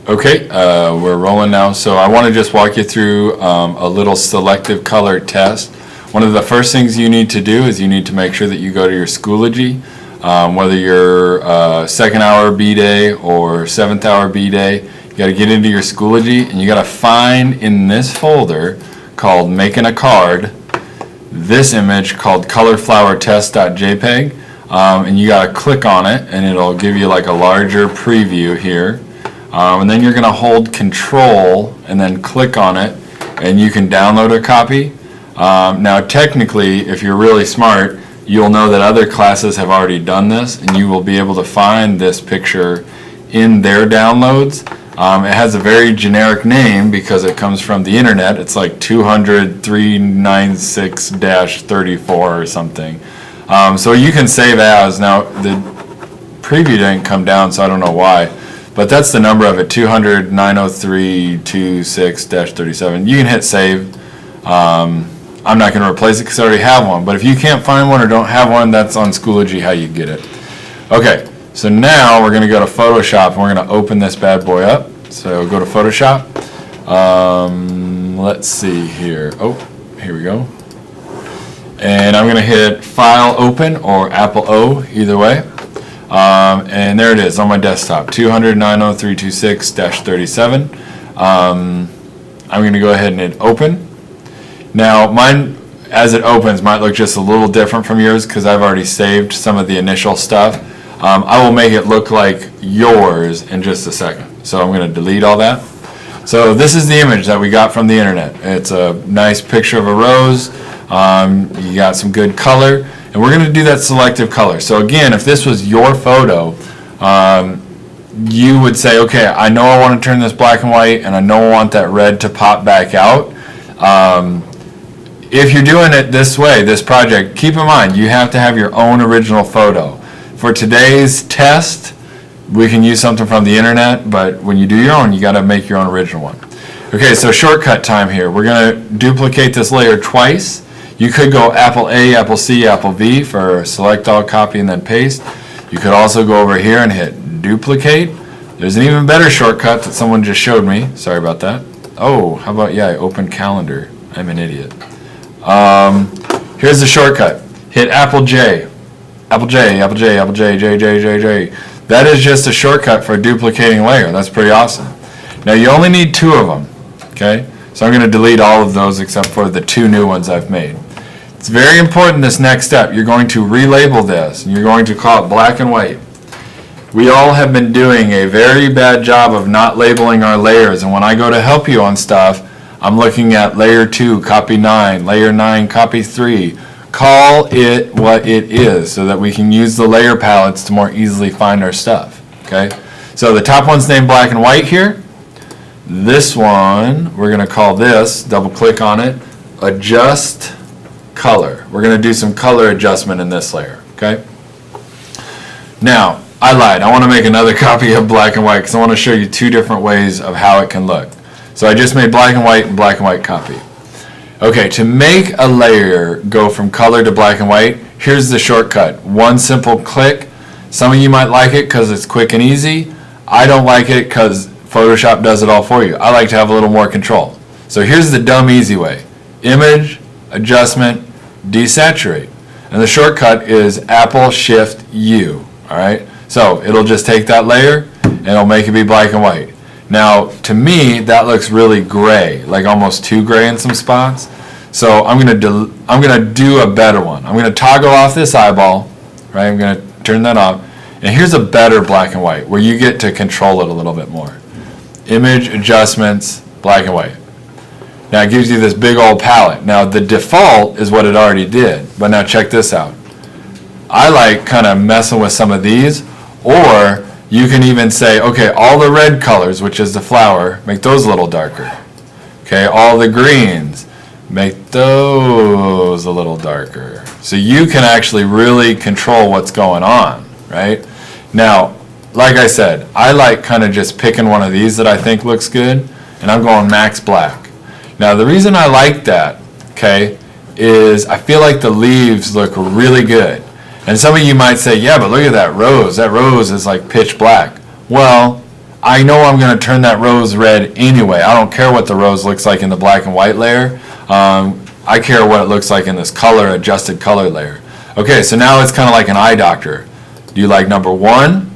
Okay, we're rolling now. So I want to just walk you through a little selective color test. One of the first things you need to do is you need to make sure that you go to your Schoology, whether you're second hour B-Day or seventh hour B-Day. You got to get into your Schoology and you got to find in this folder called Making a Card this image called colorflowertest.jpg, and you got to click on it and it'll give you like a larger preview here. And then you're going to hold Control and then click on it, and you can download a copy. Now, technically, if you're really smart, you'll know that other classes have already done this, and you will be able to find this picture in their downloads. It has a very generic name because it comes from the internet. It's like 200.396-34 or something. So you can save as. Now, the preview didn't come down, so I don't know why. But that's the number of it, 200.903.26-37. You can hit save. I'm not going to replace it because I already have one. But if you can't find one or don't have one, that's on Schoology how you get it. Okay, so now we're going to go to Photoshop and we're going to open this bad boy up. So go to Photoshop. Let's see here. Oh, here we go. And I'm going to hit File Open or Apple O, either way. And there it is on my desktop, 200.903.26-37. I'm going to go ahead and hit Open. Now, mine, as it opens, might look just a little different from yours because I've already saved some of the initial stuff. I will make it look like yours in just a second. So I'm going to delete all that. So this is the image that we got from the internet. It's a nice picture of a rose. You got some good color. And we're going to do that selective color. So again, if this was your photo, you would say, okay, I know I want to turn this black and white, and I know I want that red to pop back out. If you're doing it this way, this project, keep in mind, you have to have your own original photo. For today's test, we can use something from the internet, but when you do your own, you got to make your own original one. Okay, so shortcut time here. We're going to duplicate this layer twice. You could go Apple A, Apple C, Apple V for select all, copy, and then paste. You could also go over here and hit duplicate. There's an even better shortcut that someone just showed me. Sorry about that. Oh, how about, yeah, I opened calendar. I'm an idiot. Here's the shortcut. Hit Apple J. Apple J, Apple J, Apple J, J, J, J, J. That is just a shortcut for duplicating layer. That's pretty awesome. Now, you only need 2 of them, okay? So I'm going to delete all of those except for the 2 new ones I've made. It's very important this next step. You're going to relabel this, and you're going to call it black and white. We all have been doing a very bad job of not labeling our layers, and when I go to help you on stuff, I'm looking at layer 2, copy 9, layer 9, copy 3. Call it what it is so that we can use the layer palettes to more easily find our stuff, okay? So the top one's named black and white here. This one, we're going to call this, double click on it, adjust color. We're going to do some color adjustment in this layer, okay? Now, I lied. I want to make another copy of black and white because I want to show you 2 different ways of how it can look. So I just made black and white copy. Okay, to make a layer go from color to black and white, here's the shortcut. One simple click. Some of you might like it because it's quick and easy. I don't like it because Photoshop does it all for you. I like to have a little more control. So here's the dumb easy way. Image, adjustment, desaturate. And the shortcut is Apple Shift U. Alright? So it'll just take that layer and it'll make it be black and white. Now, to me, that looks really gray, like almost too gray in some spots. So I'm gonna do a better one. I'm gonna toggle off this eyeball, right? I'm gonna turn that off. And here's a better black and white where you get to control it a little bit more. Image, adjustments, black and white. Now it gives you this big old palette. Now the default is what it already did, but now check this out. I like kind of messing with some of these, or you can even say, okay, all the red colors, which is the flower, make those a little darker. Okay, all the greens, make those a little darker. So you can actually really control what's going on, right? Now, like I said, I like kind of just picking one of these that I think looks good, and I'm going max black. Now, the reason I like that, okay, is I feel like the leaves look really good. And some of you might say, yeah, but look at that rose. That rose is like pitch black. Well, I know I'm going to turn that rose red anyway. I don't care what the rose looks like in the black and white layer. I care what it looks like in this color, adjusted color layer. Okay, so now it's kind of like an eye doctor. Do you like number 1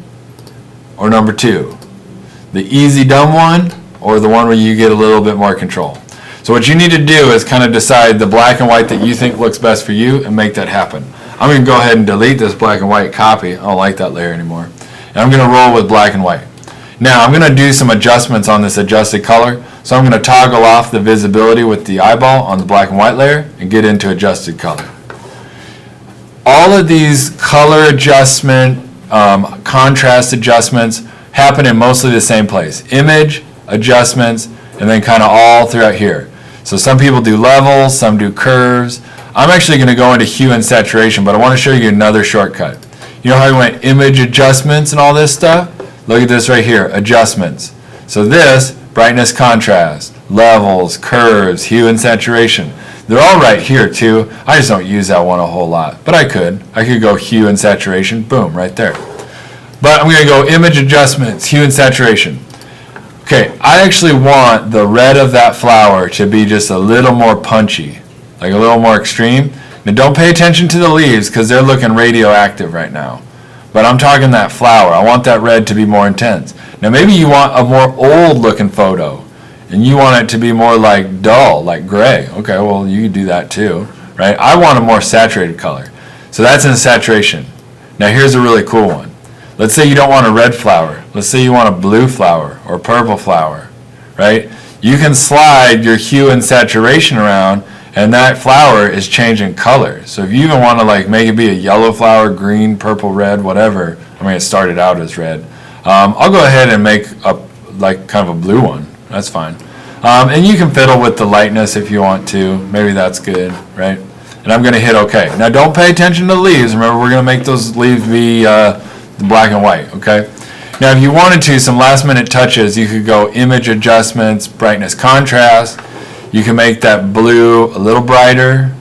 or number 2? The easy dumb one or the one where you get a little bit more control? So what you need to do is kind of decide the black and white that you think looks best for you and make that happen. I'm going to go ahead and delete this black and white copy. I don't like that layer anymore. And I'm going to roll with black and white. Now I'm going to do some adjustments on this adjusted color. So I'm going to toggle off the visibility with the eyeball on the black and white layer and get into adjusted color. All of these color adjustment, contrast adjustments happen in mostly the same place. Image, adjustments, and then kind of all throughout here. So some people do levels, some do curves. I'm actually going to go into hue and saturation, but I want to show you another shortcut. You know how I went image adjustments and all this stuff? Look at this right here, adjustments. So this, brightness, contrast, levels, curves, hue and saturation. They're all right here too. I just don't use that one a whole lot, but I could. I could go hue and saturation, boom, right there. But I'm going to go image adjustments, hue and saturation. Okay, I actually want the red of that flower to be just a little more punchy, like a little more extreme. Now don't pay attention to the leaves because they're looking radioactive right now. But I'm talking that flower. I want that red to be more intense. Now maybe you want a more old looking photo and you want it to be more like dull, like gray. Okay, well you could do that too, right? I want a more saturated color. So that's in saturation. Now here's a really cool one. Let's say you don't want a red flower. Let's say you want a blue flower or purple flower, right? You can slide your hue and saturation around and that flower is changing color. So if you even want to like make it be a yellow flower, green, purple, red, whatever. I mean, it started out as red. I'll go ahead and make a like kind of a blue one. That's fine. And you can fiddle with the lightness if you want to. Maybe that's good, right? And I'm going to hit OK. Now don't pay attention to the leaves. Remember, we're going to make those leaves be the black and white, okay? Now if you wanted to, some last minute touches, you could go image adjustments, brightness, contrast. You can make that blue a little brighter,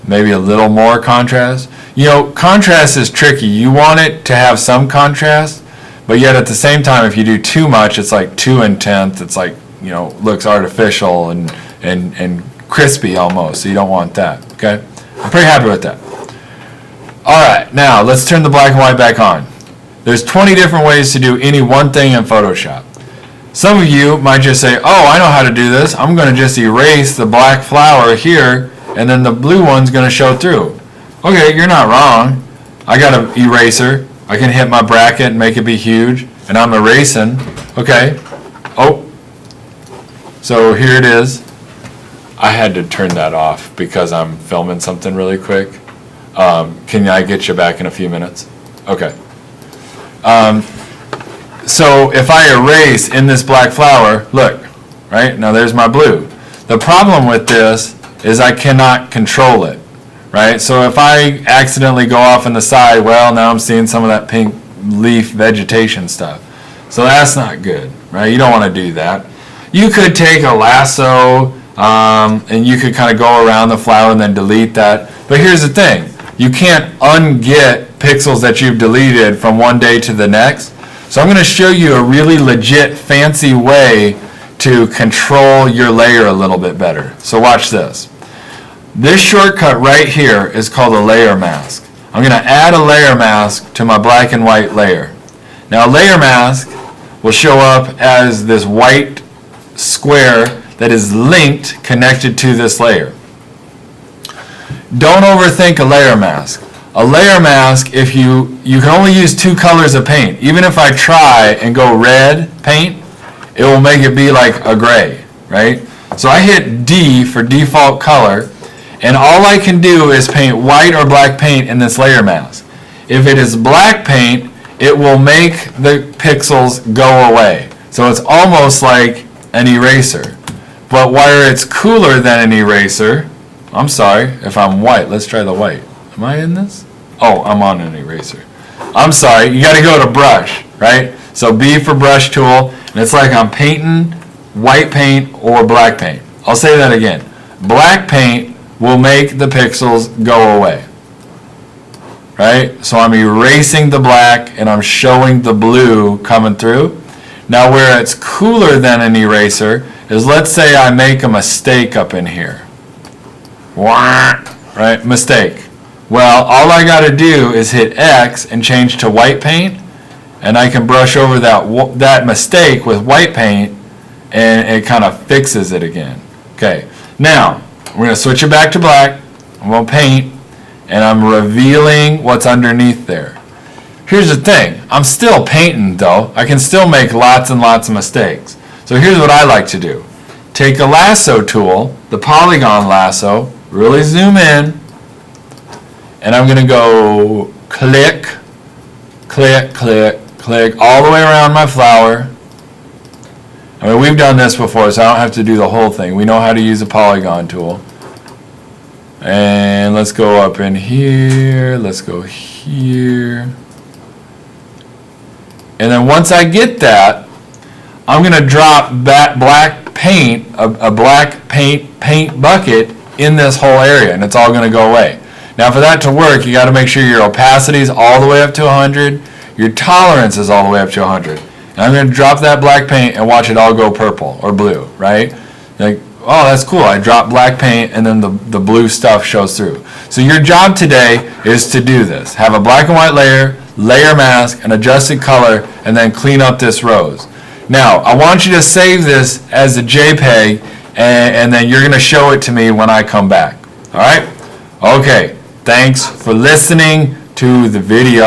maybe a little more contrast. You know, contrast is tricky. You want it to have some contrast, but yet at the same time, if you do too much, it's like too intense. It's like, you know, looks artificial and crispy almost, so you don't want that, okay? I'm pretty happy with that. All right, now let's turn the black and white back on. There's 20 different ways to do any one thing in Photoshop. Some of you might just say, oh, I know how to do this. I'm going to just erase the black flower here, and then the blue one's going to show through. Okay, you're not wrong. I got an eraser. I can hit my bracket and make it be huge, and I'm erasing. Okay. Oh, so here it is. I had to turn that off because I'm filming something really quick. Can I get you back in a few minutes? Okay. So if I erase in this black flower, look, right? Now there's my blue. The problem with this is I cannot control it, right? So if I accidentally go off on the side, well, now I'm seeing some of that pink leaf vegetation stuff. So that's not good, right? You don't want to do that. You could take a lasso and you could kind of go around the flower and then delete that. But here's the thing. You can't unget pixels that you've deleted from one day to the next. So I'm going to show you a really legit fancy way to control your layer a little bit better. So watch this. This shortcut right here is called a layer mask. I'm going to add a layer mask to my black and white layer. Now a layer mask will show up as this white square that is linked, connected to this layer. Don't overthink a layer mask. A layer mask, if you can only use 2 colors of paint. Even if I try and go red paint, it will make it be like a gray, right? So I hit D for default color, and all I can do is paint white or black paint in this layer mask. If it is black paint, it will make the pixels go away. So it's almost like an eraser. But where it's cooler than an eraser, I'm sorry, if I'm white, let's try the white. Am I in this? Oh, I'm on an eraser. I'm sorry, you got to go to brush, right? So B for brush tool, and it's like I'm painting white paint or black paint. I'll say that again. Black paint will make the pixels go away, right? So I'm erasing the black and I'm showing the blue coming through. Now where it's cooler than an eraser is, let's say I make a mistake up in here. Right? Mistake. Well, all I got to do is hit X and change to white paint, and I can brush over that mistake with white paint, and it kind of fixes it again. Okay, now we're going to switch it back to black. I'm going to paint, and I'm revealing what's underneath there. Here's the thing, I'm still painting though. I can still make lots and lots of mistakes. So here's what I like to do. Take a lasso tool, the polygon lasso, really zoom in, and I'm going to go click, click, click, click, all the way around my flower. I mean, we've done this before, so I don't have to do the whole thing. We know how to use a polygon tool. And let's go up in here, let's go here. And then once I get that, I'm going to drop that black paint, a black paint bucket in this whole area, and it's all going to go away. Now for that to work, you got to make sure your opacity is all the way up to 100, your tolerance is all the way up to 100. And I'm going to drop that black paint and watch it all go purple or blue, right? Like, oh, that's cool. I drop black paint and then the blue stuff shows through. So your job today is to do this. Have a black and white layer, layer mask, an adjusted color, and then clean up this rose. Now, I want you to save this as a JPEG, and then you're going to show it to me when I come back. All right? Okay. Thanks for listening to the video.